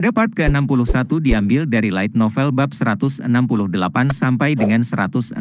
Pada part ke-61 diambil dari light novel bab 168 sampai dengan 169.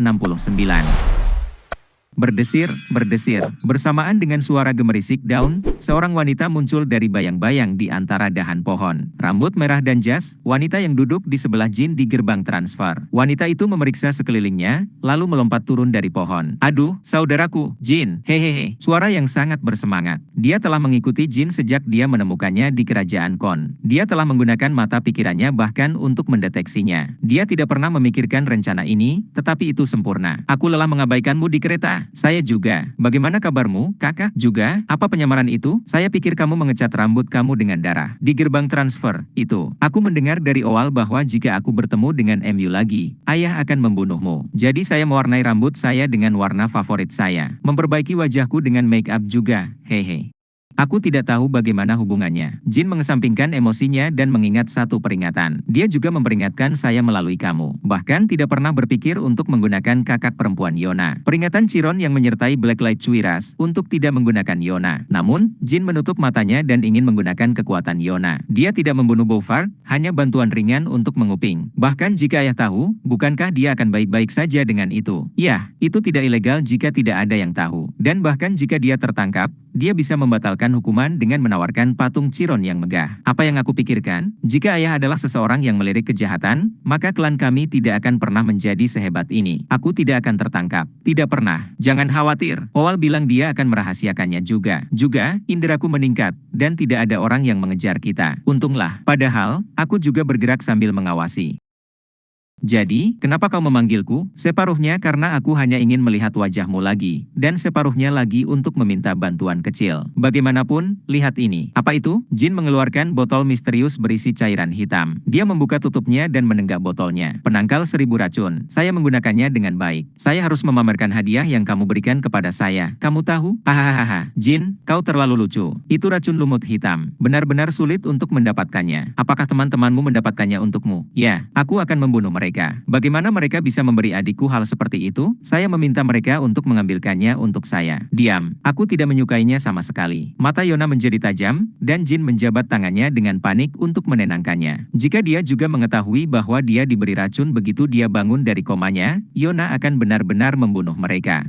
Berdesir, berdesir. Bersamaan dengan suara gemerisik daun, seorang wanita muncul dari bayang-bayang di antara dahan pohon. Rambut merah dan jas, wanita yang duduk di sebelah Jin di gerbang transfer. Wanita itu memeriksa sekelilingnya, lalu melompat turun dari pohon. Aduh, saudaraku, Jin, hehehe. Suara yang sangat bersemangat. Dia telah mengikuti Jin sejak dia menemukannya di kerajaan Kon. Dia telah menggunakan mata pikirannya bahkan untuk mendeteksinya. Dia tidak pernah memikirkan rencana ini, tetapi itu sempurna. Aku lelah mengabaikanmu di kereta. Saya juga. Bagaimana kabarmu, kakak? Juga, apa penyamaran itu? Saya pikir kamu mengecat rambut kamu dengan darah. Di gerbang transfer, itu. Aku mendengar dari awal bahwa jika aku bertemu dengan MU lagi, ayah akan membunuhmu. Jadi saya mewarnai rambut saya dengan warna favorit saya. Memperbaiki wajahku dengan make up juga, hehe. Aku tidak tahu bagaimana hubungannya. Jin mengesampingkan emosinya dan mengingat satu peringatan. Dia juga memperingatkan saya melalui kamu. Bahkan tidak pernah berpikir untuk menggunakan kakak perempuan Yona. Peringatan Chiron yang menyertai Blacklight Cuiras untuk tidak menggunakan Yona. Namun, Jin menutup matanya dan ingin menggunakan kekuatan Yona. Dia tidak membunuh Bofard, hanya bantuan ringan untuk menguping. Bahkan jika ayah tahu, bukankah dia akan baik-baik saja dengan itu? Ya, itu tidak ilegal jika tidak ada yang tahu. Dan bahkan jika dia tertangkap, dia bisa membatalkan hukuman dengan menawarkan patung Chiron yang megah. Apa yang aku pikirkan? Jika ayah adalah seseorang yang melirik kejahatan, maka klan kami tidak akan pernah menjadi sehebat ini. Aku tidak akan tertangkap. Tidak pernah. Jangan khawatir. Owal bilang dia akan merahasiakannya juga. Juga, inderaku meningkat, dan tidak ada orang yang mengejar kita. Untunglah. Padahal, aku juga bergerak sambil mengawasi. Jadi, kenapa kau memanggilku? Separuhnya karena aku hanya ingin melihat wajahmu lagi, dan separuhnya lagi untuk meminta bantuan kecil. Bagaimanapun, lihat ini. Apa itu? Jin mengeluarkan botol misterius berisi cairan hitam. Dia membuka tutupnya dan menenggak botolnya. Penangkal 1000 racun. Saya menggunakannya dengan baik. Saya harus memamerkan hadiah yang kamu berikan kepada saya. Kamu tahu? Hahaha. Jin, kau terlalu lucu. Itu racun lumut hitam. Benar-benar sulit untuk mendapatkannya. Apakah teman-temanmu mendapatkannya untukmu? Ya, aku akan membunuh mereka. Bagaimana mereka bisa memberi adikku hal seperti itu? Saya meminta mereka untuk mengambilkannya untuk saya. Diam. Aku tidak menyukainya sama sekali. Mata Yona menjadi tajam, dan Jin menjabat tangannya dengan panik untuk menenangkannya. Jika dia juga mengetahui bahwa dia diberi racun begitu dia bangun dari komanya, Yona akan benar-benar membunuh mereka.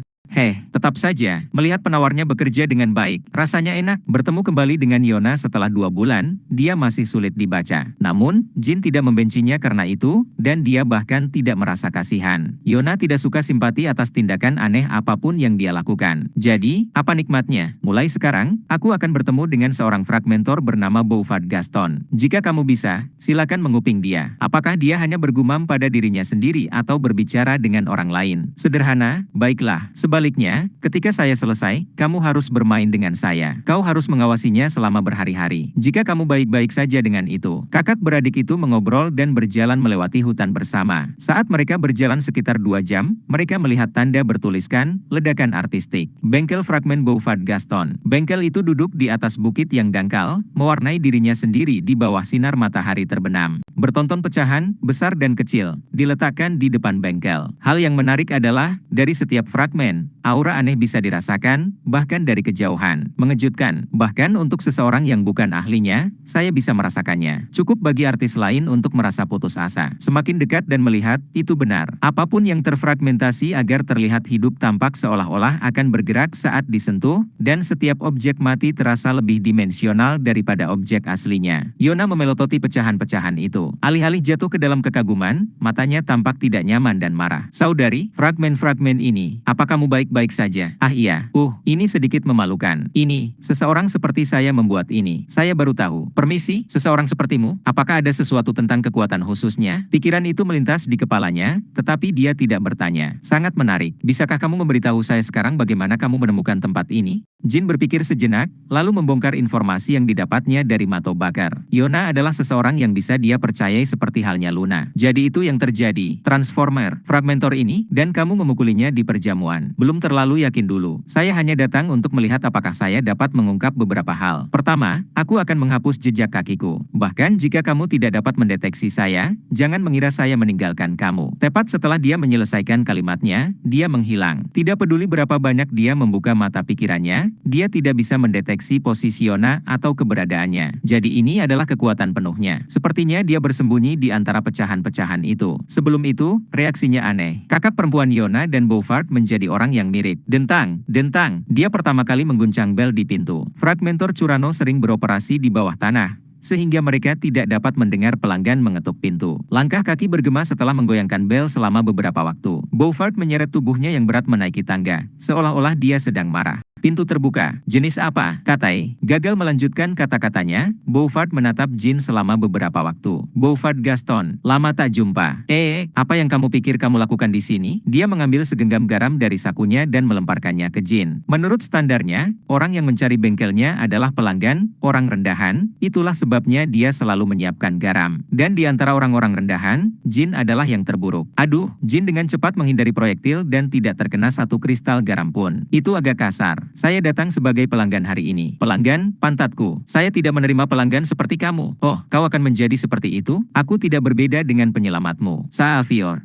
Tetap saja, melihat penawarnya bekerja dengan baik, rasanya enak. Bertemu kembali dengan Yona setelah 2 bulan, dia masih sulit dibaca. Namun, Jin tidak membencinya karena itu, dan dia bahkan tidak merasa kasihan. Yona tidak suka simpati atas tindakan aneh apapun yang dia lakukan. Jadi, apa nikmatnya? Mulai sekarang, aku akan bertemu dengan seorang fragmentor bernama Bofard Gaston. Jika kamu bisa, silakan menguping dia. Apakah dia hanya bergumam pada dirinya sendiri atau berbicara dengan orang lain? Sederhana, baiklah. Sebaliknya, ketika saya selesai, kamu harus bermain dengan saya. Kau harus mengawasinya selama berhari-hari. Jika kamu baik-baik saja dengan itu. Kakak beradik itu mengobrol dan berjalan melewati hutan bersama. Saat mereka berjalan sekitar 2 jam, mereka melihat tanda bertuliskan, ledakan artistik. Bengkel fragmen Bofard Gaston. Bengkel itu duduk di atas bukit yang dangkal, mewarnai dirinya sendiri di bawah sinar matahari terbenam. Bertonton pecahan, besar dan kecil, diletakkan di depan bengkel. Hal yang menarik adalah, dari setiap fragmen, aura aneh bisa dirasakan, bahkan dari kejauhan. Mengejutkan, bahkan untuk seseorang yang bukan ahlinya, saya bisa merasakannya. Cukup bagi artis lain untuk merasa putus asa. Semakin dekat dan melihat, itu benar. Apapun yang terfragmentasi agar terlihat hidup tampak seolah-olah akan bergerak saat disentuh, dan setiap objek mati terasa lebih dimensional daripada objek aslinya. Yona memelototi pecahan-pecahan itu. Alih-alih jatuh ke dalam kekaguman, matanya tampak tidak nyaman dan marah. Saudari, fragmen-fragmen ini, apa kamu baik-baik saja? Ah iya, ini sedikit memalukan. Ini, seseorang seperti saya membuat ini. Saya baru tahu. Permisi, seseorang sepertimu, apakah ada sesuatu tentang kekuatan khususnya? Pikiran itu melintas di kepalanya, tetapi dia tidak bertanya. Sangat menarik. Bisakah kamu memberitahu saya sekarang bagaimana kamu menemukan tempat ini? Jin berpikir sejenak, lalu membongkar informasi yang didapatnya dari Mato Bakar. Yona adalah seseorang yang bisa dia percayai seperti halnya Luna. Jadi itu yang terjadi. Transformer, fragmentor ini, dan kamu memukulinya di perjamuan. Belum Belum terlalu yakin dulu. Saya hanya datang untuk melihat apakah saya dapat mengungkap beberapa hal. Pertama, aku akan menghapus jejak kakiku. Bahkan jika kamu tidak dapat mendeteksi saya, jangan mengira saya meninggalkan kamu. Tepat setelah dia menyelesaikan kalimatnya, dia menghilang. Tidak peduli berapa banyak dia membuka mata pikirannya, dia tidak bisa mendeteksi posisi Yona atau keberadaannya. Jadi ini adalah kekuatan penuhnya. Sepertinya dia bersembunyi di antara pecahan-pecahan itu. Sebelum itu, reaksinya aneh. Kakak perempuan Yona dan Beaufort menjadi orang yang mirip. Dentang, dentang. Dia pertama kali mengguncang bel di pintu. Fragmentor Curano sering beroperasi di bawah tanah, sehingga mereka tidak dapat mendengar pelanggan mengetuk pintu. Langkah kaki bergema setelah menggoyangkan bel selama beberapa waktu. Beaufort menyeret tubuhnya yang berat menaiki tangga, seolah-olah dia sedang marah. Pintu terbuka. Jenis apa? Katai. Gagal melanjutkan kata-katanya, Beaufort menatap Jin selama beberapa waktu. Beaufort Gaston, lama tak jumpa. Apa yang kamu pikir kamu lakukan di sini? Dia mengambil segenggam garam dari sakunya dan melemparkannya ke Jin. Menurut standarnya, orang yang mencari bengkelnya adalah pelanggan, orang rendahan, itulah sebabnya dia selalu menyiapkan garam. Dan di antara orang-orang rendahan, Jin adalah yang terburuk. Aduh, Jin dengan cepat menghindari proyektil dan tidak terkena satu kristal garam pun. Itu agak kasar. Saya datang sebagai pelanggan hari ini. Pelanggan, pantatku. Saya tidak menerima pelanggan seperti kamu. Oh, kau akan menjadi seperti itu? Aku tidak berbeda dengan penyelamatmu. Saafior,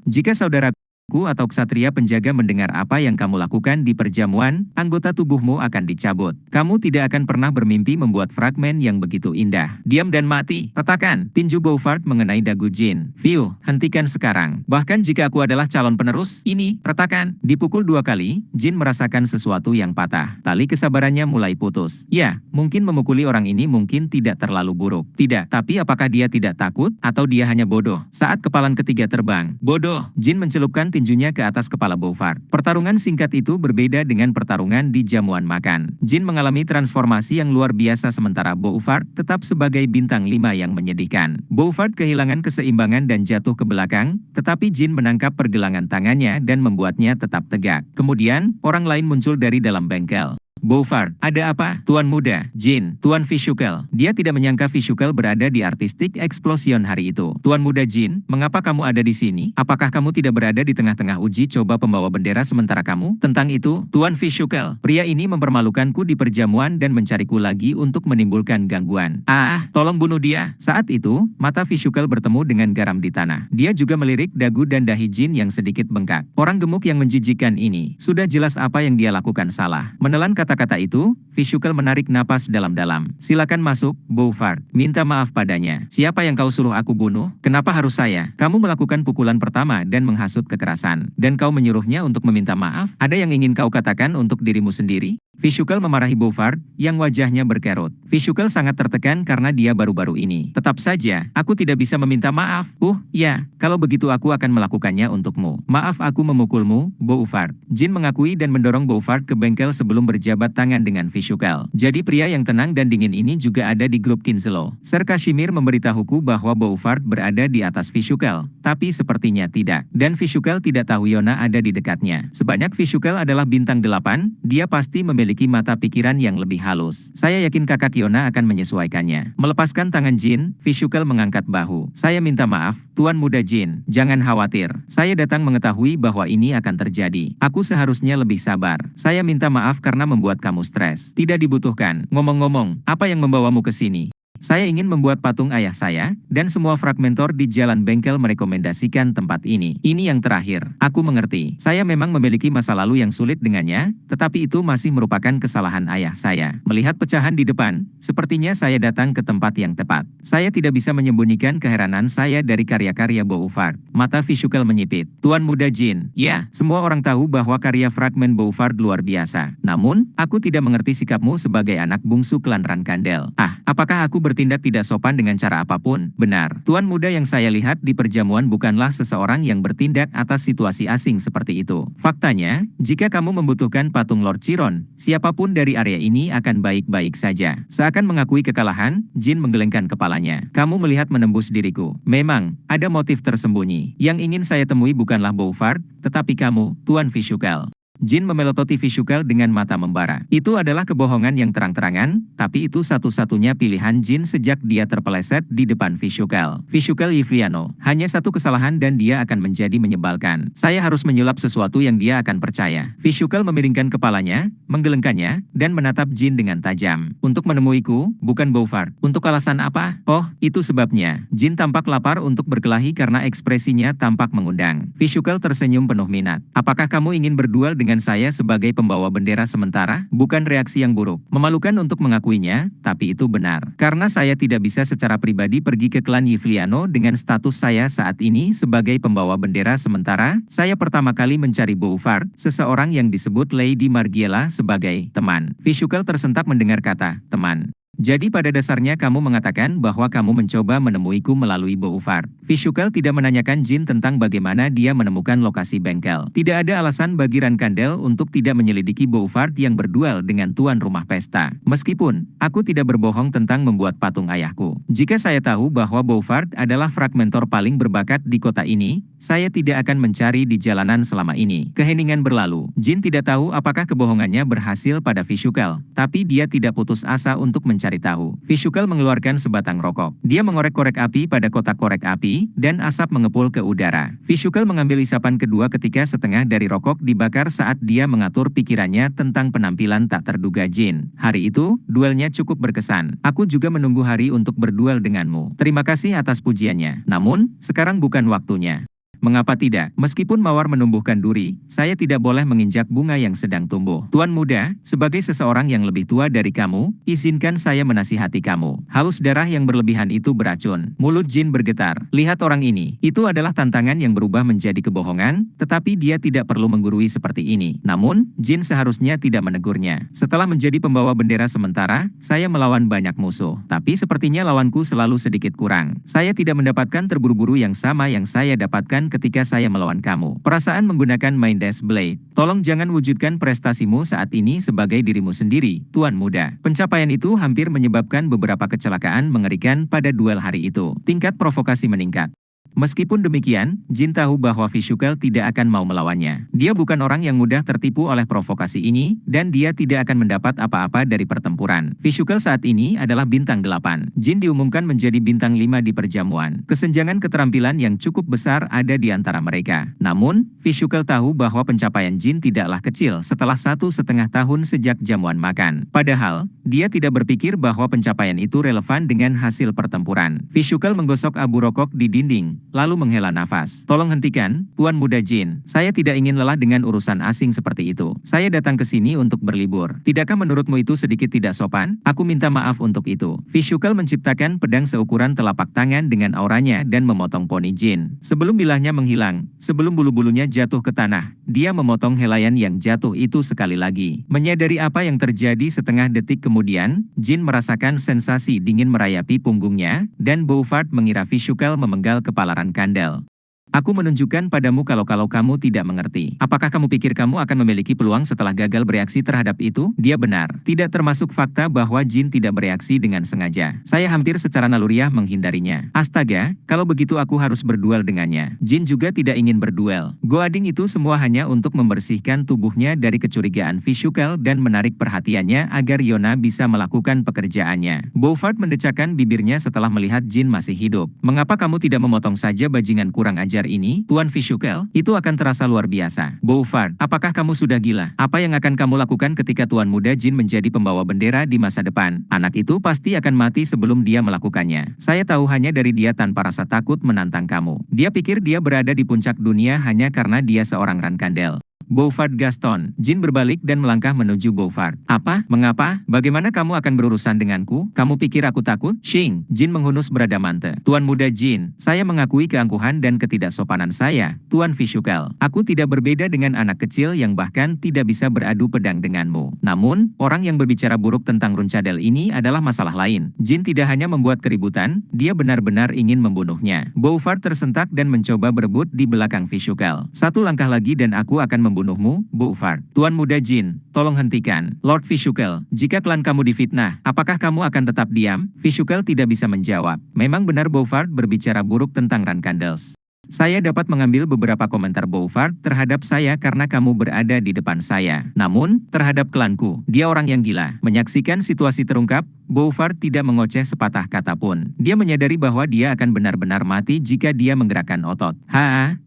jika saudaraku atau ksatria penjaga mendengar apa yang kamu lakukan di perjamuan, anggota tubuhmu akan dicabut. Kamu tidak akan pernah bermimpi membuat fragmen yang begitu indah. Diam dan mati. Retakan. Tinju Beaufort mengenai dagu Jin. View, hentikan sekarang. Bahkan jika aku adalah calon penerus, ini, retakan. Dipukul 2 kali, Jin merasakan sesuatu yang patah. Tali kesabarannya mulai putus. Ya, mungkin memukuli orang ini mungkin tidak terlalu buruk. Tidak, tapi apakah dia tidak takut? Atau dia hanya bodoh? Saat kepalan ketiga terbang. Bodoh. Jin mencelupkan tinjunya ke atas kepala Beaufort. Pertarungan singkat itu berbeda dengan pertarungan di jamuan makan. Jin mengalami transformasi yang luar biasa sementara Beaufort tetap sebagai bintang 5 yang menyedihkan. Beaufort kehilangan keseimbangan dan jatuh ke belakang, tetapi Jin menangkap pergelangan tangannya dan membuatnya tetap tegak. Kemudian, orang lain muncul dari dalam bengkel. Beaufort, ada apa? Tuan muda, Jin, Tuan Vishukel. Dia tidak menyangka Vishukel berada di Artistic Explosion hari itu. Tuan muda Jin, mengapa kamu ada di sini? Apakah kamu tidak berada di tengah-tengah uji coba pembawa bendera sementara kamu? Tentang itu, Tuan Vishukel, pria ini mempermalukanku di perjamuan dan mencariku lagi untuk menimbulkan gangguan. Tolong bunuh dia. Saat itu, mata Vishukel bertemu dengan garam di tanah. Dia juga melirik dagu dan dahi Jin yang sedikit bengkak. Orang gemuk yang menjijikan ini, sudah jelas apa yang dia lakukan salah. Menelan kata-kata itu, Vishukel menarik napas dalam-dalam. Silakan masuk, Beaufort. Minta maaf padanya. Siapa yang kau suruh aku bunuh? Kenapa harus saya? Kamu melakukan pukulan pertama dan menghasut kekerasan. Dan kau menyuruhnya untuk meminta maaf? Ada yang ingin kau katakan untuk dirimu sendiri? Vishukel memarahi Beaufort, yang wajahnya berkerut. Vishukel sangat tertekan karena dia baru-baru ini. Tetap saja, aku tidak bisa meminta maaf. Ya, kalau begitu aku akan melakukannya untukmu. Maaf aku memukulmu, Beaufort. Jin mengakui dan mendorong Beaufort ke bengkel sebelum berjabat tangan dengan Vishukel. Jadi pria yang tenang dan dingin ini juga ada di grup Kinselo. Sir Kashimir memberitahuku bahwa Beaufort berada di atas Vishukel, tapi sepertinya tidak. Dan Vishukel tidak tahu Yona ada di dekatnya. Sebanyak Vishukel adalah bintang 8, dia pasti memiliki mata pikiran yang lebih halus. Saya yakin kakak Yona akan menyesuaikannya. Melepaskan tangan Jin, Vishukel mengangkat bahu. Saya minta maaf, Tuan muda Jin. Jangan khawatir. Saya datang mengetahui bahwa ini akan terjadi. Aku seharusnya lebih sabar. Saya minta maaf karena membuat kamu stres. Tidak dibutuhkan. Ngomong-ngomong, apa yang membawamu ke sini? Saya ingin membuat patung ayah saya, dan semua fragmentor di jalan bengkel merekomendasikan tempat ini. Ini yang terakhir. Aku mengerti. Saya memang memiliki masa lalu yang sulit dengannya, tetapi itu masih merupakan kesalahan ayah saya. Melihat pecahan di depan, sepertinya saya datang ke tempat yang tepat. Saya tidak bisa menyembunyikan keheranan saya dari karya-karya Beaufort. Mata Vishukel menyipit. Tuan muda Jin. Ya, semua orang tahu bahwa karya fragmen Beaufort luar biasa. Namun, aku tidak mengerti sikapmu sebagai anak bungsu klan Rankandel. Apakah aku bertindak tidak sopan dengan cara apapun? Benar. Tuan muda yang saya lihat di perjamuan bukanlah seseorang yang bertindak atas situasi asing seperti itu. Faktanya, jika kamu membutuhkan patung Lord Chiron, siapapun dari area ini akan baik-baik saja. Seakan mengakui kekalahan, Jin menggelengkan kepalanya. Kamu melihat menembus diriku. Memang, ada motif tersembunyi. Yang ingin saya temui bukanlah Beaufort, tetapi kamu, Tuan Vishukel. Jin memelototi Vishukel dengan mata membara. Itu adalah kebohongan yang terang-terangan, tapi itu satu-satunya pilihan Jin sejak dia terpeleset di depan Vishukel. Vishukel Yvliano, hanya satu kesalahan dan dia akan menjadi menyebalkan. Saya harus menyulap sesuatu yang dia akan percaya. Vishukel memiringkan kepalanya, menggelengkannya, dan menatap Jin dengan tajam. Untuk menemuiku, bukan Bouvard. Untuk alasan apa? Oh, itu sebabnya. Jin tampak lapar untuk berkelahi karena ekspresinya tampak mengundang. Vishukel tersenyum penuh minat. Apakah kamu ingin berduel dengan saya sebagai pembawa bendera sementara? Bukan reaksi yang buruk. Memalukan untuk mengakuinya, tapi itu benar. Karena saya tidak bisa secara pribadi pergi ke klan Yvliano dengan status saya saat ini sebagai pembawa bendera sementara, saya pertama kali mencari Bouvard, seseorang yang disebut Lady Margiela sebagai teman. Vishukel tersentak mendengar kata, teman. Jadi pada dasarnya kamu mengatakan bahwa kamu mencoba menemuiku melalui Bouvard. Vishukel tidak menanyakan Jin tentang bagaimana dia menemukan lokasi bengkel. Tidak ada alasan bagi Rankandel untuk tidak menyelidiki Bouvard yang berduel dengan tuan rumah pesta. Meskipun, aku tidak berbohong tentang membuat patung ayahku. Jika saya tahu bahwa Bouvard adalah fragmentor paling berbakat di kota ini, saya tidak akan mencari di jalanan selama ini. Keheningan berlalu. Jin tidak tahu apakah kebohongannya berhasil pada Vishukel, tapi dia tidak putus asa untuk mencari tahu. Vishukel mengeluarkan sebatang rokok. Dia mengorek-korek api pada kotak korek api, dan asap mengepul ke udara. Vishukel mengambil isapan kedua ketika setengah dari rokok dibakar saat dia mengatur pikirannya tentang penampilan tak terduga Jin. Hari itu, duelnya cukup berkesan. Aku juga menunggu hari untuk berduel denganmu. Terima kasih atas pujiannya. Namun, sekarang bukan waktunya. Mengapa tidak? Meskipun mawar menumbuhkan duri, saya tidak boleh menginjak bunga yang sedang tumbuh. Tuan muda, sebagai seseorang yang lebih tua dari kamu, izinkan saya menasihati kamu. Haus darah yang berlebihan itu beracun. Mulut Jin bergetar. Lihat orang ini. Itu adalah tantangan yang berubah menjadi kebohongan, tetapi dia tidak perlu menggurui seperti ini. Namun, Jin seharusnya tidak menegurnya. Setelah menjadi pembawa bendera sementara, saya melawan banyak musuh. Tapi sepertinya lawanku selalu sedikit kurang. Saya tidak mendapatkan terburu-buru yang sama yang saya dapatkan ketika saya melawan kamu. Perasaan menggunakan Mind Dash Blade. Tolong jangan wujudkan prestasimu saat ini sebagai dirimu sendiri, tuan muda. Pencapaian itu hampir menyebabkan beberapa kecelakaan mengerikan pada duel hari itu. Tingkat provokasi meningkat. Meskipun demikian, Jin tahu bahwa Vishukel tidak akan mau melawannya. Dia bukan orang yang mudah tertipu oleh provokasi ini, dan dia tidak akan mendapat apa-apa dari pertempuran. Vishukel saat ini adalah bintang 8. Jin diumumkan menjadi bintang 5 di perjamuan. Kesenjangan keterampilan yang cukup besar ada di antara mereka. Namun, Vishukel tahu bahwa pencapaian Jin tidaklah kecil setelah 1,5 tahun sejak jamuan makan. Padahal, dia tidak berpikir bahwa pencapaian itu relevan dengan hasil pertempuran. Vishukel menggosok abu rokok di dinding, lalu menghela nafas. Tolong hentikan, Tuan Muda Jin. Saya tidak ingin lelah dengan urusan asing seperti itu. Saya datang ke sini untuk berlibur. Tidakkah menurutmu itu sedikit tidak sopan? Aku minta maaf untuk itu. Vishukel menciptakan pedang seukuran telapak tangan dengan auranya dan memotong poni Jin. Sebelum bilahnya menghilang, sebelum bulu-bulunya jatuh ke tanah, dia memotong helaian yang jatuh itu sekali lagi. Menyadari apa yang terjadi setengah detik kemudian, Jin merasakan sensasi dingin merayapi punggungnya, dan Bouvard mengira Vishukel memenggal kepala Rankandel. Aku menunjukkan padamu kalau kamu tidak mengerti. Apakah kamu pikir kamu akan memiliki peluang setelah gagal bereaksi terhadap itu? Dia benar. Tidak termasuk fakta bahwa Jin tidak bereaksi dengan sengaja. Saya hampir secara naluriah menghindarinya. Astaga, kalau begitu aku harus berduel dengannya. Jin juga tidak ingin berduel. Goading itu semua hanya untuk membersihkan tubuhnya dari kecurigaan Vishukel dan menarik perhatiannya agar Yona bisa melakukan pekerjaannya. Bouvard mendecakkan bibirnya setelah melihat Jin masih hidup. Mengapa kamu tidak memotong saja bajingan kurang ajar ini, Tuan Vishukel? Itu akan terasa luar biasa. Bouvard, apakah kamu sudah gila? Apa yang akan kamu lakukan ketika Tuan Muda Jin menjadi pembawa bendera di masa depan? Anak itu pasti akan mati sebelum dia melakukannya. Saya tahu hanya dari dia tanpa rasa takut menantang kamu. Dia pikir dia berada di puncak dunia hanya karena dia seorang Rankandel. Bouvard Gaston. Jin berbalik dan melangkah menuju Bouvard. Apa? Mengapa? Bagaimana kamu akan berurusan denganku? Kamu pikir aku takut? Shing. Jin menghunus beradamante. Tuan Muda Jin, saya mengakui keangkuhan dan ketidaksopanan saya, Tuan Vishukel. Aku tidak berbeda dengan anak kecil yang bahkan tidak bisa beradu pedang denganmu. Namun, orang yang berbicara buruk tentang Runcadel ini adalah masalah lain. Jin tidak hanya membuat keributan, dia benar-benar ingin membunuhnya. Bouvard tersentak dan mencoba berebut di belakang Vishukel. Satu langkah lagi dan aku akan membunuhmu, Bouvard. Tuan Muda Jin, tolong hentikan. Lord Vishukel, jika klan kamu difitnah, apakah kamu akan tetap diam? Vishukel tidak bisa menjawab. Memang benar Bouvard berbicara buruk tentang Rankandels. Saya dapat mengambil beberapa komentar Bouvard terhadap saya karena kamu berada di depan saya. Namun, terhadap klanku, dia orang yang gila. Menyaksikan situasi terungkap, Bouvard tidak mengoceh sepatah kata pun. Dia menyadari bahwa dia akan benar-benar mati jika dia menggerakkan otot.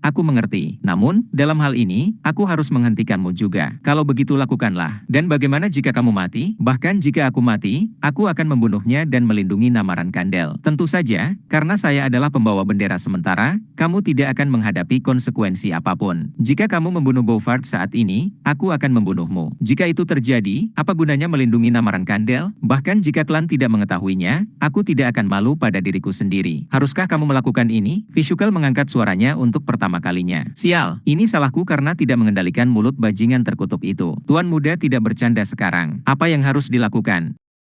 Aku mengerti. Namun, dalam hal ini, aku harus menghentikanmu juga. Kalau begitu lakukanlah. Dan bagaimana jika kamu mati? Bahkan jika aku mati, aku akan membunuhnya dan melindungi nama Rankandel. Tentu saja, karena saya adalah pembawa bendera sementara, kamu tidak akan menghadapi konsekuensi apapun. Jika kamu membunuh Bouvard saat ini, aku akan membunuhmu. Jika itu terjadi, apa gunanya melindungi nama Rankandel? Bahkan jika klan tidak mengetahuinya, aku tidak akan malu pada diriku sendiri. Haruskah kamu melakukan ini? Visual mengangkat suaranya untuk pertama kalinya. Sial, ini salahku karena tidak mengendalikan mulut bajingan terkutuk itu. Tuan muda tidak bercanda sekarang. Apa yang harus dilakukan?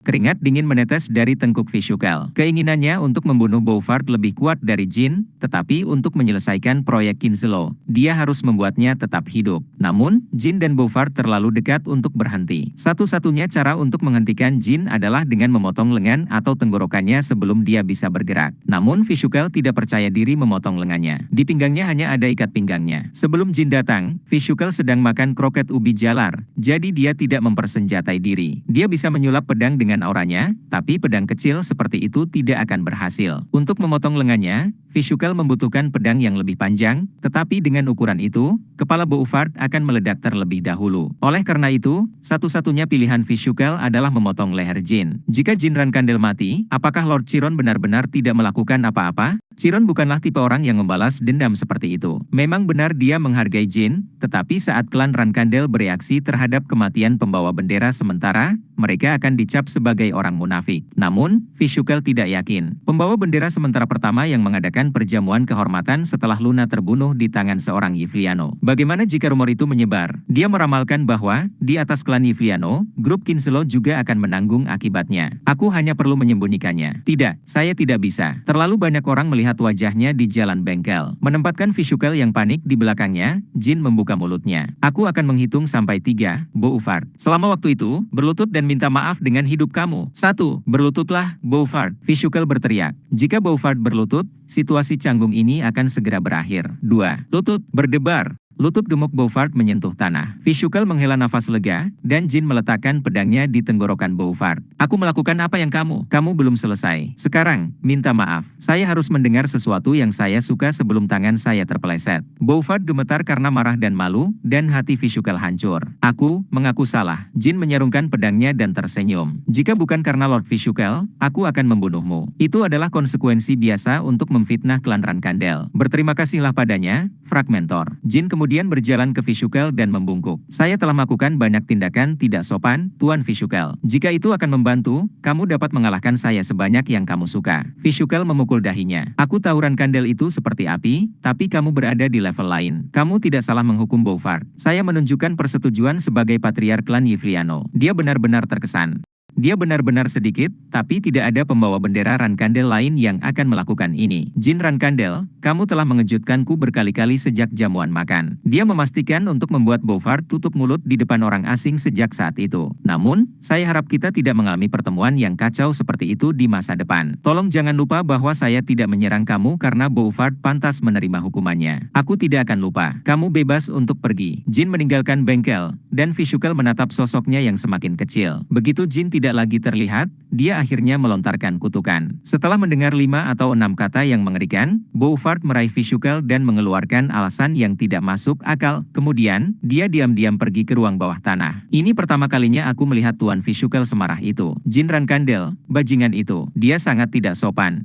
Keringat dingin menetes dari tengkuk Visual. Keinginannya untuk membunuh Bouvard lebih kuat dari Jin, tetapi untuk menyelesaikan proyek Kinslow, dia harus membuatnya tetap hidup. Namun, Jin dan Bouvard terlalu dekat untuk berhenti. Satu-satunya cara untuk menghentikan Jin adalah dengan memotong lengan atau tenggorokannya sebelum dia bisa bergerak. Namun, Visual tidak percaya diri memotong lengannya. Di pinggangnya hanya ada ikat pinggangnya. Sebelum Jin datang, Visual sedang makan kroket ubi jalar, jadi dia tidak mempersenjatai diri. Dia bisa menyulap pedang dengan auranya, tapi pedang kecil seperti itu tidak akan berhasil. Untuk memotong lengannya, Visual membutuhkan pedang yang lebih panjang, tetapi dengan ukuran itu, kepala Bouvard akan meledak terlebih dahulu. Oleh karena itu, satu-satunya pilihan Visual adalah memotong leher Jin. Jika Jin Rankandel mati, apakah Lord Chiron benar-benar tidak melakukan apa-apa? Chiron bukanlah tipe orang yang membalas dendam seperti itu. Memang benar dia menghargai Jin, tetapi saat klan Rankandel bereaksi terhadap kematian pembawa bendera sementara, mereka akan dicap sebagai orang munafik. Namun, Visual tidak yakin. Pembawa bendera sementara pertama yang mengadakan perjamuan kehormatan setelah Luna terbunuh di tangan seorang Yvliano. Bagaimana jika rumor itu menyebar? Dia meramalkan bahwa, di atas klan Yvliano, grup Kinslow juga akan menanggung akibatnya. Aku hanya perlu menyembunyikannya. Tidak, saya tidak bisa. Terlalu banyak orang melihat wajahnya di jalan bengkel. Menempatkan Visual yang panik di belakangnya, Jin membuka mulutnya. Aku akan menghitung sampai 3, Bouvard. Selama waktu itu, berlutut dan minta maaf dengan hidup kamu. 1. Berlututlah, Bouvard. Visual berteriak. Jika Bouvard berlutut, situasi canggung ini akan segera berakhir. 2. Lutut berdebar. Lutut gemuk Bouvard menyentuh tanah. Visual menghela nafas lega, dan Jin meletakkan pedangnya di tenggorokan Bouvard. Aku melakukan apa yang kamu belum selesai. Sekarang, minta maaf. Saya harus mendengar sesuatu yang saya suka sebelum tangan saya terpeleset. Bouvard gemetar karena marah dan malu, dan hati Visual hancur. Aku mengaku salah. Jin menyerungkan pedangnya dan tersenyum. Jika bukan karena Lord Visual, aku akan membunuhmu. Itu adalah konsekuensi biasa untuk memfitnah klan Rankandel. Berterima kasihlah padanya, Fragmentor. Jin kemudian berjalan ke Visual dan membungkuk. Saya telah melakukan banyak tindakan tidak sopan, Tuan Visual. Jika itu akan membantu, kamu dapat mengalahkan saya sebanyak yang kamu suka. Visual memukul dahinya. Aku tahu Rankandel itu seperti api, tapi kamu berada di level lain. Kamu tidak salah menghukum Bouvard. Saya menunjukkan persetujuan sebagai patriark klan Yvliano. Dia benar-benar terkesan. Dia benar-benar sedikit, tapi tidak ada pembawa bendera Rankandel lain yang akan melakukan ini. Jin Rankandel, kamu telah mengejutkanku berkali-kali sejak jamuan makan. Dia memastikan untuk membuat Bouvard tutup mulut di depan orang asing sejak saat itu. Namun, saya harap kita tidak mengalami pertemuan yang kacau seperti itu di masa depan. Tolong jangan lupa bahwa saya tidak menyerang kamu karena Bouvard pantas menerima hukumannya. Aku tidak akan lupa. Kamu bebas untuk pergi. Jin meninggalkan bengkel, dan Visual menatap sosoknya yang semakin kecil. Begitu Jin tidak lagi terlihat, dia akhirnya melontarkan kutukan. Setelah mendengar 5 atau 6 kata yang mengerikan, Bouvard meraih Visual dan mengeluarkan alasan yang tidak masuk akal. Kemudian, dia diam-diam pergi ke ruang bawah tanah. Ini pertama kalinya aku melihat Tuan Visual semarah itu. Jin Rankandel, bajingan itu. Dia sangat tidak sopan.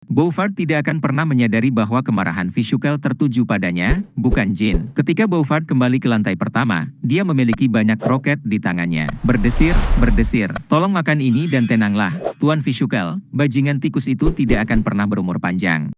Bouvard tidak akan pernah menyadari bahwa kemarahan Visual tertuju padanya, bukan Jin. Ketika Bouvard kembali ke lantai pertama, dia memiliki banyak kroket di tangannya. Berdesir, berdesir. Tolong makan ini dan tenanglah, Tuan Visual. Bajingan tikus itu tidak akan pernah berumur panjang.